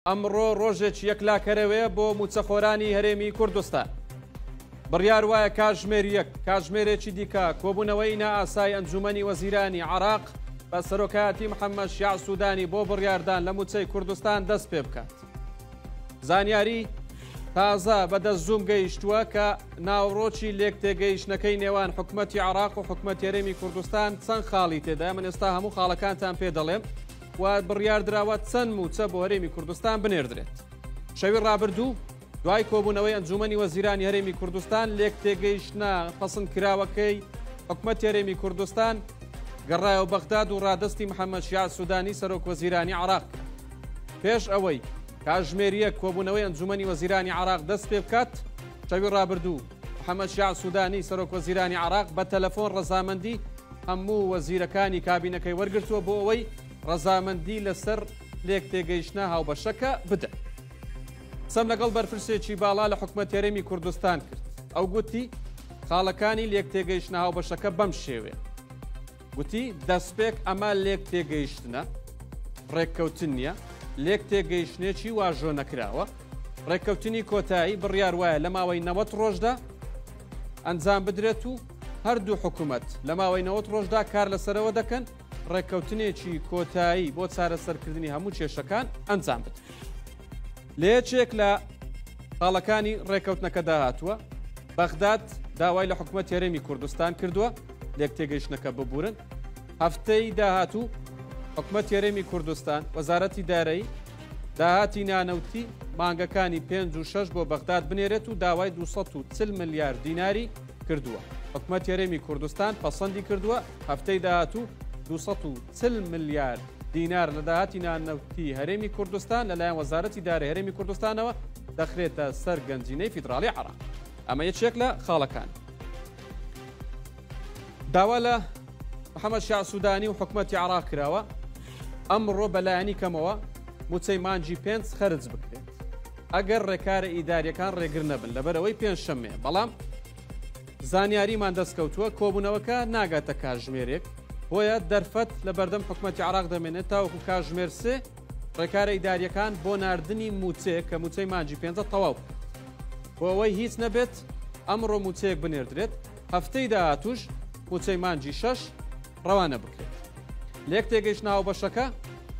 ئەمڕۆ ڕۆژێک یەکلاکەرەوەیە بۆ موچەخۆرانی هەرێمی کوردستان. بڕیار وایە کاتژمێرێکی دیکە کۆبوونەوەی نائاسای ئەنجومەنی وەزیرانی عێراق بە سەرۆکایەتی محەممەد شیاع سوودانی بۆ بڕیاردان لە موچەی کوردستان دەست پێ بکات. زانیاری تازە بەدەستزووم گەیشتووە کە ناوڕۆکی لێک تێگەیشتنەکەی نێوان حکوومەتی عێراق و حکوومەتی هەرێمی کوردستان چەند خاڵی تێدا. من ئێستا هەموو خاڵەکانتان پێ دەڵێم و بڕیاردراوە چەند موچە بۆ هەرێمی کوردستان بنێردرێت. شەوی ڕابردوو دوای کۆبوونەوەی ئەنجومەنی وەزیرانی هەرێمی کوردستان لێک تێگەیشتنە پەسەند کراوەکەی حکوومەتی هەرێمی کوردستان گەڕایەوە بەغداد و ڕادستی محەممەد شیاع سوودانی سەرۆک وەزیرانی عێراق. پێش ئەوەی کاتژمێریە کۆبوونەوەی ئەنجومەنی وەزیرانی عێراق دەست پێ بکات، شەوی ڕابردوو محەممەد شیاع سوودانی سەرۆک وەزیرانی عێراق بە تەلەفۆن ڕەزامەندی هەموو وەزیرەکانی کابینەکەی وەرگرتووە بۆ ئەوەی ڕەزامەندی لەسەر لێک تێگەیشتنە هاوبەشەکە بدەن. سەم لەگەڵ بەرپرسێکی باڵا لە حکوومەتی هەرێمی کوردستان کرد. ئەو گوتی خاڵەکانی لێک تێگەیشتنە هاوبەشەکە بەم شێوەیە. گوتی دەستپێک ئەمە لێک تێگەیشتنە ڕێککەوتن نییە، لێک تێگەیشتنێکی واژۆ نەکراوە. ڕێککەوتنی کۆتایی بڕیار وایە لە ماوەی 90 ڕۆژدا ئەنجام بدرێت و هەردوو حکوومەت لە ماوەی 90 ڕۆژدا کار لەسەرەوە دەکەن ڕێککەوتنێکی کۆتایی بۆ چارەسەرکردنی هەموو کێشەکان ئەنجام بدرێت. لە یەکێک لە خاڵەکانی ڕێککەوتنەکە داهاتووە بەغداد داوای لە حکوومەتی هەرێمی کوردستان کردووە لێک تێگەیشتنەکە ببورن. هەفتەی داهاتوو حکوومەتی هەرێمی کوردستان وەزارەتی دارایی داهاتی نانەوتی مانگەکانی 5 و 6 بۆ بەغداد بنێرێت و داوای 240 میلیارد دیناری کردووە. حکوومەتی هەرێمی کوردستان پەسەندی کردووە هەفتەی داهاتوو 240 میلیارد دینار لە داهاتی نانەوتی هەرێمی کوردستان لەلایەن وەزارەتی دارایی هەرێمی کوردستانەوە دەخرێتە سەر گەنجینەی فیدراڵی عێراق. ئەمە یەکێک لە خاڵەکان. داوا لە محەممەد شیاع سوودانی و حکوومەتی عێراق کراوە ئەمڕۆ بەلایەنی کەمەوە موچەی مانجی 5 خەرج بکرێت ئەگەر ڕێکارە ئیداریەکان ڕێگر نەبن لەبەرەوەی پێنجشەممەیە. بەڵام زانیاریمان دەستکەوتووە کۆبوونەوەکە ناگاتە کاتژمێرێک، بۆیە دەرفەت لە بەردەم حکوومەتی عێراق دەمێنێت تاوەکو کاتژمێر 3 ڕێکارە ئیداریەکان بۆ ناردنی موچەیە کە موچەی مانجی 5 تەواو بۆ ئەوەی هیچ نەبێت ئەمڕۆ موچەیەک بنێردرێت. هەفتەی داهاتووش موچەی مانجی 6 ڕەوانە بکرێت. لێک تێگەیشتنە هاوبەشەکە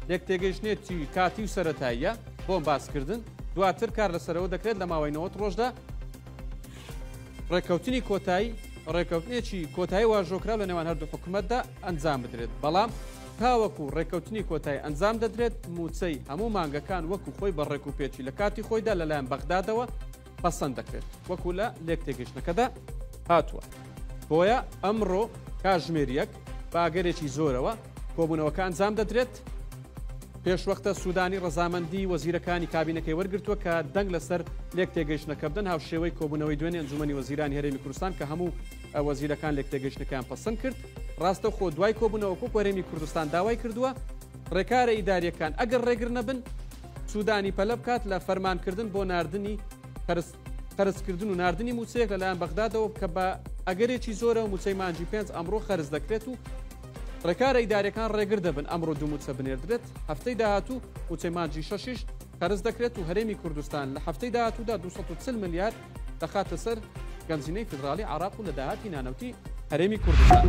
لێک تێگەیشتنێتی کاتی و سەرەتاییە بۆم باسکردن، دواتر کار لەسەرەوە دەکرێت لە ماوەی 90 ڕۆژدا ڕێککەوتنی کۆتایی ڕێککەوتنێکی کۆتایی واژۆکرا لە نێوان هەردوو حکوومەتدا ئەنجام بدرێت. بەڵام تاوەکو ڕێککەوتنی کۆتایی ئەنجام دەدرێت موچەی هەموو مانگەکان وەکو خۆی بە ڕێک و پێچی لە کاتی خۆیدا لەلایەن بەغدادەوە پەسەند دەکرێت وەکو لە لێک تێگەیشتنەکەدا هاتووە. بۆیە ئەمڕۆ کاتژمێریەک باگەرێکی زۆرەوە کۆبوونەوەکە ئەنجام دەدرێت. پێشوەختە سوودانی ڕەزامەندی وەزیرەکانی کابینەکەی وەرگرتووە کە دەنگ لەسەر لێک تێگەیشتنەکە بدەن هاوشێوەی کۆبوونەوەی دوێنێ ئەنجومەنی وەزیرانی هەرێمی کوردستان کە هەموو وەزیرەکان لێک تێگەیشتنەکەیان پەسەند کرد. ڕاستە خۆ دوای کۆبوونەوە کۆ هەرێمی کوردستان داوای کردووە ڕێکارە ئیداریەکان ئەگەر ڕێگر نەبن سوودانی پەلە بکات لە فەرمانکردن بۆ ناردنی قەرزکردن و ناردنی موچەیەک لەلایەن بەغدادەوە کە بە ئەگەرێکی زۆرە و موچەی مانجی 5 ئەمڕۆ خەرج دەکرێت و ڕێکارە ئیداریەکان ڕێگر دەبن ئەمڕۆ دوو موچە بنێردرێت. هەفتەی داهاتوو موچەی مانجی 6 خەرج دەکرێت و هەرێمی کوردستان لە هەفتەی داهاتوودا 240 میلیارد دەخاتە سەر گەنجینەی فیدراڵی عێراق و لە داهاتی نانەوتی هەرێمی کوردستان.